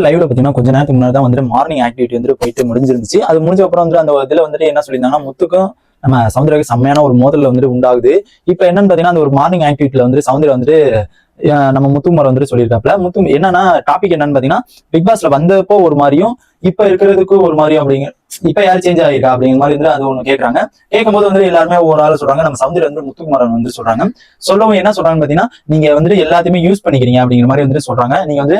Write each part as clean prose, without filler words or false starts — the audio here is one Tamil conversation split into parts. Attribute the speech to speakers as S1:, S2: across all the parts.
S1: லைவ்ல பாத்தீங்கன்னா கொஞ்ச நேரத்துக்கு முன்னாடி தான் வந்து மார்னிங் ஆக்டிவிட்டி வந்து போயிட்டு முடிஞ்சிருந்துச்சு. அது முடிஞ்ச அப்புறம் வந்து அந்த இதுல வந்துட்டு என்ன சொல்லியிருந்தாங்கன்னா, முத்துக்கும் நம்ம சௌந்தர்யாவுக்கு செம்மையான ஒரு மோதல் வந்து உண்டாகுது. இப்ப என்னன்னு பாத்தீங்கன்னா, அந்த ஒரு மார்னிங் ஆக்டிவிட்டில வந்து சௌந்தர்யா வந்து நம்ம முத்துக்குமார் வந்து சொல்லியிருக்காப்ல. என்னன்னா டாபிக் என்னன்னு பாத்தீங்கன்னா, பிக் பாஸ்ல வந்தப்போ ஒரு மாதிரியும் இப்ப இருக்கிறதுக்கு ஒரு மாதிரியும் அப்படிங்க இப்ப யாரு சேஞ்ச் ஆகிருக்கா அப்படிங்கிற மாதிரி வந்து அது ஒண்ணு கேட்கறாங்க. கேட்கும்போது வந்து எல்லாருமே ஒரு ஆள் சொல்றாங்க, நம்ம சௌந்தர்யா வந்து முத்துக்குமாரன் வந்து சொல்றாங்க. சொல்லவும் என்ன சொல்றாங்க பாத்தீங்கன்னா, நீங்க வந்து எல்லாத்தையுமே யூஸ் பண்ணிக்கிறீங்க அப்படிங்கிற மாதிரி வந்து சொல்றாங்க. நீங்க வந்து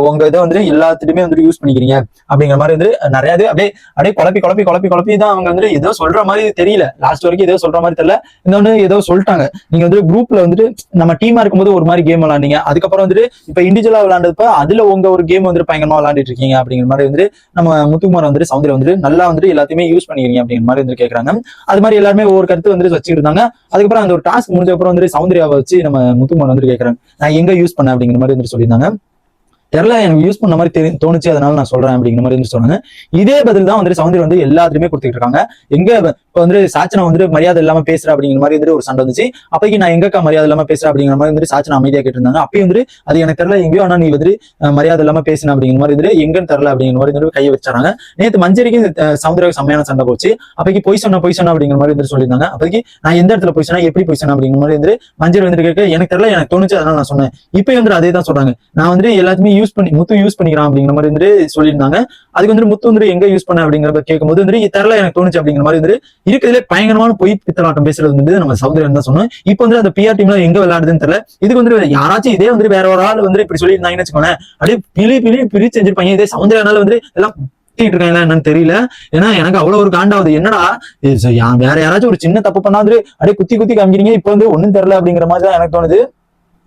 S1: உங்க இதை வந்து எல்லாத்துலயுமே வந்து யூஸ் பண்ணிக்கிறீங்க அப்படிங்கிற மாதிரி வந்து நிறைய அப்படியே அப்படியே குழப்பி குழப்பி குழப்பி குழப்பி தான் அவங்க வந்து ஏதோ சொல்ற மாதிரி தெரியல. லாஸ்ட் வரைக்கும் ஏதோ சொல்ற மாதிரி தெரியல. இன்னொன்னு ஏதோ சொல்லிட்டாங்க, நீங்க வந்து குரூப்ல வந்துட்டு நம்ம டீமா இருக்கும்போது ஒரு மாதிரி கேம் விளையாண்டீங்க, அதுக்கப்புறம் வந்துட்டு இப்ப இண்டிவிஜுவலா விளையாண்டப்ப அதுல உங்க ஒரு கேம் வந்து பயங்கரமா விளையாண்டுட்டு இருக்கீங்க அப்படிங்கிற மாதிரி வந்து நம்ம முத்துக்குமார் வந்து சௌந்தர்யா வந்து நல்லா வந்து எல்லாத்தையுமே யூஸ் பண்ணிக்கிறீங்க அப்படிங்கிற மாதிரி வந்து கேட்கறாங்க. அது மாதிரி எல்லாருமே ஒவ்வொரு கருத்து வந்து வச்சுட்டு இருந்தாங்க. அதுக்கப்புறம் அந்த ஒரு டாஸ்க் முடிஞ்ச அப்புறம் வந்து சௌந்தர்யாவை வச்சு நம்ம முத்துக்குமார் வந்து கேட்கறாங்க, நான் எங்க யூஸ் பண்ணேன் அப்படிங்கிற மாதிரி வந்து சொல்லியிருந்தாங்க. தெரியல, எனக்கு யூஸ் பண்ண மாதிரி தோணுச்சு, அதனால நான் சொல்றேன் அப்படிங்கிற மாதிரி சொன்னாங்க. இதே பதில் தான் வந்து சௌந்தர்யா வந்து எல்லாத்துலயுமே கொடுத்துட்டு இருக்காங்க. எங்க இப்ப வந்து சாச்சனா வந்து மரியாதை இல்லாம பேசுற அப்படிங்கிற மாதிரி வந்து ஒரு சண்டை வந்துச்சு. அப்பைக்கு நான் எங்கக்கா மரியாதை இல்லாம பேசுறேன் அப்படிங்கிற மாதிரி வந்து சாச்சனா அமைதியா கேட்டிருந்தாங்க. அப்பயும் வந்து அது எனக்கு தெரியல, எங்கேயோ ஆனா நீ வந்து மரியாதை இல்லாம பேசின அப்படிங்கிற மாதிரி வந்து எங்கன்னு தெரியல அப்படிங்கிற மாதிரி வந்து கையை வச்சாங்க. நேற்று மஞ்சரிக்கு சௌந்தர்யாவுக்கு செம்மையான சண்டை போச்சு. அப்பைக்கு பொய் சொன்ன அப்படிங்கிற மாதிரி வந்து சொல்லியிருந்தாங்க. அப்பைக்கு நான் எந்த இடத்துல பொய் சொன்னா, எப்படி பொய் சொன்ன அப்படிங்கிற மாதிரி வந்து மஞ்சள் வந்து கேட்க எனக்கு தெரியல, எனக்கு தோணுச்சு, அதனால நான் சொன்னேன். இப்ப வந்து அதே தான் சொல்றாங்க, நான் வந்து எல்லாத்துமே முத்து யூஸ் பண்ணிக்கிறான் அப்படிங்கிற மாதிரி வந்து சொல்லியிருந்தாங்க. அதுக்கு வந்து முத்து வந்து எங்க யூஸ் பண்ண அப்படிங்கிற கேட்கும்போது வந்து தெரியல, எனக்கு தோணுச்சு அப்படிங்கிற மாதிரி வந்து இருக்கிறதுல பயங்கரமான பொய் பித்தலாட்டம் பேசுறது வந்து நம்ம சௌந்தர்யம் தான் சொன்னோம். இப்போ வந்து அந்த பிஆர் டீம்ல எங்க விளையாடுதுன்னு தெரியல. இதுக்கு வந்து யாராச்சும் இதே வந்து வேற ஒரு ஆள் வந்து இப்படி சொல்லியிருந்தாங்கன்னு வச்சுக்கோங்க, அப்படியே பிரிச்சு செஞ்சிருப்பாங்க. இதே சௌந்தர்யானால வந்து எல்லாம் இருக்காங்களா என்னன்னு தெரியல. ஏன்னா எனக்கு அவ்வளவு ஒரு காண்டாவது, என்னடா வேற யாராச்சும் ஒரு சின்ன தப்பு பண்ணாது அப்படியே குத்தி குத்தி காமிக்கிறீங்க, இப்ப வந்து ஒண்ணும் தெரியல அப்படிங்கிற மாதிரி தான் எனக்கு தோணுது.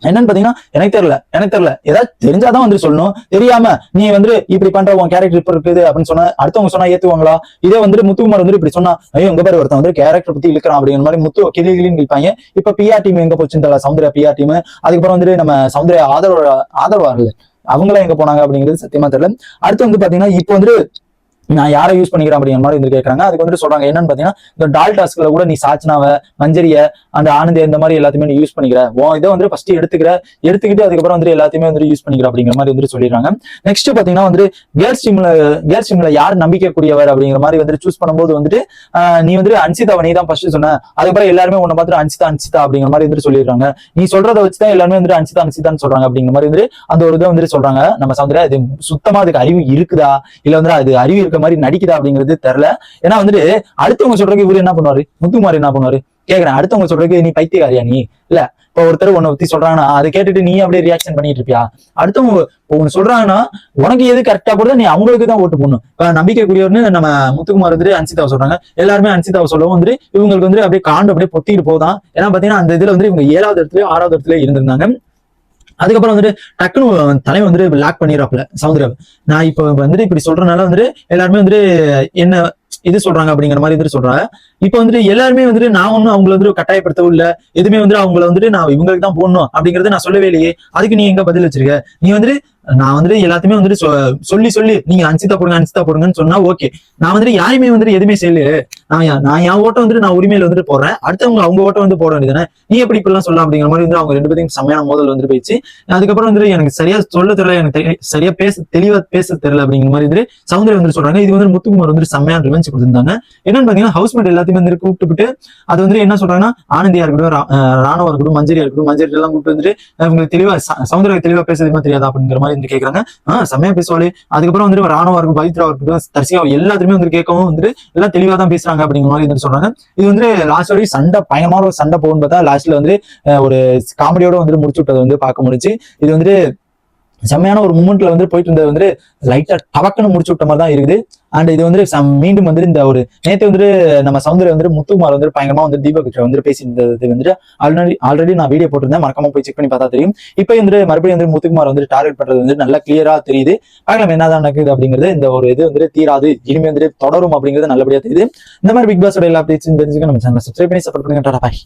S1: என்னன்னு பாத்தீங்கன்னா, எனக்கு தெரியல ஏதாவது தெரிஞ்சாதான் வந்து சொல்லணும். தெரியாம நீ வந்து இப்படி பண்ற உன் கேரக்டர் இப்ப இருக்குது அப்படின்னு சொன்னா அடுத்தவங்க சொன்னா ஏத்துவாங்களா? இதே வந்து முத்துக்குமார் வந்து இப்படி சொன்னா, ஐயோ உங்க பேர் ஒருத்தன் வந்து கேரக்டர் பத்தி இழுக்கிறான் அப்படிங்கிற மாதிரி முத்து கிளின்னு இருப்பாங்க. இப்ப பிஆர் டீம் எங்க போச்சுன்னு தெரியல, சௌந்தர்யா பிஆர் டீம். அதுக்கப்புறம் வந்து நம்ம சௌந்தர்யா ஆதரவாளர்கள் அவங்களாம் எங்க போனாங்க அப்படிங்கிறது சத்தியமா தெரியல. அடுத்து வந்து பாத்தீங்கன்னா, இப்போ வந்து நான் யாரை யூஸ் பண்ணிக்கிறேன் அப்படிங்கிற மாதிரி வந்து கேட்கறாங்க. அதுக்கு வந்து சொல்றாங்க என்னன்னு பாத்தீங்கன்னா, இந்த டால் டாஸ்க்ல கூட நீ சாச்சனாவை, மஞ்சரிய, அந்த ஆனந்தி இந்த மாதிரி எல்லாத்தையுமே நீ யூஸ் பண்ணிக்கிற, இதை வந்து ஃபர்ஸ்ட் எடுத்துக்கிட்டு அதுக்கப்புறம் வந்து எல்லாத்தையுமே வந்து யூஸ் பண்ணிக்கிற அப்படிங்கிற மாதிரி வந்து சொல்லிடுறாங்க. நெக்ஸ்ட் பாத்தீங்கன்னா வந்து கேர்ள்ஸ் டீம்ல யார் நம்பிக்கைக்கூடியவர் அப்படிங்கிற மாதிரி வந்து சூஸ் பண்ணும்போது வந்துட்டு நீ வந்து அன்சிதாவை நீ தான் ஃபர்ஸ்ட் சொன்ன. அதுக்கப்புறம் எல்லாருமே உன்னை பார்த்துட்டு அன்சிதா அப்படிங்கிற மாதிரி வந்து சொல்லிடுறாங்க. நீ சொல்றதை வச்சுதான் எல்லாருமே வந்து அன்சிதான்னு சொல்றாங்க அப்படிங்கிற மாதிரி வந்து அந்த ஒரு இதை வந்து சொல்றாங்க. நம்ம சௌந்தர்யா இது சுத்தமா அதுக்கு அறிவு இருக்குதா இல்ல வந்து அது அறிவு இருக்க மாதிரி நடிக்குதா அப்படிங்கிறது தெரியல. ஏன்னா வந்துட்டு அடுத்தவங்க சொல்றதுக்கு இவரு என்ன பண்ணுவாரு, முத்துக்குமார் என்ன பண்ணுவாரு கேக்குறேன். அடுத்தவங்க சொல்றதுக்கு நீ பைத்தியக்காரியா நீ இல்ல, இப்ப ஒருத்தர் உன்னை பத்தி சொல்றாங்கன்னா அதை கேட்டுட்டு நீ அப்படியே ரியாக்ஷன் பண்ணிட்டு இருப்பியா? அடுத்தவங்க ஒண்ணு சொல்றாங்கன்னா உனக்கு எது கரெக்டா போடுதோ நீ அவங்களுக்கு தான் ஓட்டு போடணும். இப்ப நம்பிக்கைக்குரியவர்னு நம்ம முத்துக்குமார் வந்துட்டு அன்சிதாவை சொல்றாங்க. எல்லாருமே அன்சிதாவை சொல்லவும் வந்துட்டு இவங்களுக்கு வந்து அப்படியே காண்டு அப்படியே பொத்திட்டு போதான். ஏன்னா பாத்தீங்கன்னா அந்த இதுல வந்து இவங்க 7வது இடத்துல 6வது இடத்துல இருந்திருந்தாங்க. அதுக்கப்புறம் வந்துட்டு டக்குனு தலைமை வந்துட்டு லாக் பண்ணிடுறாப்ல சௌந்தர்யா. நான் இப்ப வந்துட்டு இப்படி சொல்றதுனால வந்துட்டு எல்லாருமே வந்துட்டு என்ன இது சொல்றாங்க அப்படிங்கிற மாதிரி வந்துட்டு சொல்றாங்க. இப்ப வந்துட்டு எல்லாருமே வந்துட்டு நான் ஒன்னும் அவங்களை வந்து கட்டாயப்படுத்தவும் இல்ல, எதுவுமே வந்துட்டு அவங்களை வந்துட்டு நான் இவங்களுக்கு தான் போடணும் அப்படிங்கறத நான் சொல்லவே இல்லையே. அதுக்கு நீ எங்க பதில் வச்சிருக்க? நீ வந்துட்டு நான் வந்துட்டு எல்லாத்தையுமே வந்துட்டு சொல்லி நீங்க அன்சிதா போடுங்கன்னு சொன்னா ஓகே. நான் வந்துட்டு யாருமே வந்துட்டு எதுவுமே செய்யல. நான் என் ஓட்டம் வந்துட்டு நான் உரிமையில வந்துட்டு போடுறேன், அடுத்தவங்க அவங்க ஓட்டம் வந்து போட வேண்டியதானே, நீ எப்படி இப்படிலாம் சொல்லலாம் அப்படிங்கிற மாதிரி வந்து அவங்க 2 பேரும் செம்மையான மோதல் வந்துட்டு போயிடுச்சு. அதுக்கப்புறம் வந்துட்டு எனக்கு சரியா சொல்ல தெரியல, எனக்கு சரியா தெளிவா பேச தெரியல அப்படிங்கிற மாதிரி வந்து சௌந்தர்யா வந்து சொல்றாங்க. இது வந்து முத்துக்குமார் வந்து செம்மையான ரிவெஞ்ச் கொடுத்திருந்தாங்க. என்னன்னு பாத்தீங்கன்னா, ஹவுஸ்மேட் எல்லாத்தையுமே வந்து கூப்பிட்டு அது வந்து என்ன சொல்றாங்கன்னா, ஆனந்தியா இருக்கட்டும், ராணுவா இருக்கட்டும், மஞ்சரியா இருக்கட்டும், மஞ்சரி எல்லாம் கூப்பிட்டு வந்துட்டு இவங்களுக்கு தெளிவா சௌந்தர்யா தெளிவா பேசுறதுமா தெரியாதா அப்படிங்கிற மாதிரி வந்து கேட்கறாங்க. செம்மையா பேசுவாளே. அதுக்கப்புறம் வந்துட்டு ராணுவா இருக்கும், பவித்ரா இருக்கட்டும், தர்சிகா எல்லாத்துமே வந்து கேட்கவும் வந்துட்டு எல்லாம் தெளிவா தான் பேசுறாங்க அப்படிங்கிற மாதிரி வந்து சொல்றாங்க. இது வந்து லாஸ்ட் வரைக்கும் சண்டை பயங்கரமான ஒரு சண்டை போகுன்னு பார்த்தா லாஸ்ட்ல வந்து ஒரு காமெடியோட வந்து முடிச்சு விட்டதை வந்து பார்க்க முடிச்சு. இது வந்துட்டு செம்மையான ஒரு மூமெண்ட்ல வந்து போயிட்டு இருந்தது வந்து லைட்டா டவக்குன்னு முடிச்சு விட்ட மாதிரி தான் இருக்குது. அண்ட் இது வந்து மீண்டும் வந்து இந்த ஒரு நேற்று வந்து நம்ம சௌந்தர்யா வந்து முத்துக்குமார் வந்து பயங்கரமா வந்து தீபக் வந்து பேசியிருந்தது வந்து ஆல்ரெடி நான் வீடியோ போட்டிருந்தேன், மறக்காம போய் செக் பண்ணி பார்த்தா தெரியும். இப்போ வந்து மறுபடியும் வந்து முத்துக்குமார் வந்து டார்கெட் பண்றது வந்து நல்லா கிளியரா தெரியுது. பார்க்கலாம் என்னதான் நடக்குது அப்படிங்கிறது. இந்த ஒரு இது வந்து தீராது, இனிமே வந்து தொடரும் அப்படிங்கிறது நல்லபடியா தெரியுது. இந்த மாதிரி பிக் பாஸோட எல்லா அப்டேட்ஸும் தெரிஞ்சுக்க நம்ம சேனலை சப்ஸ்கிரைப் பண்ணி சப்போர்ட் பண்ணுங்க. பாய்.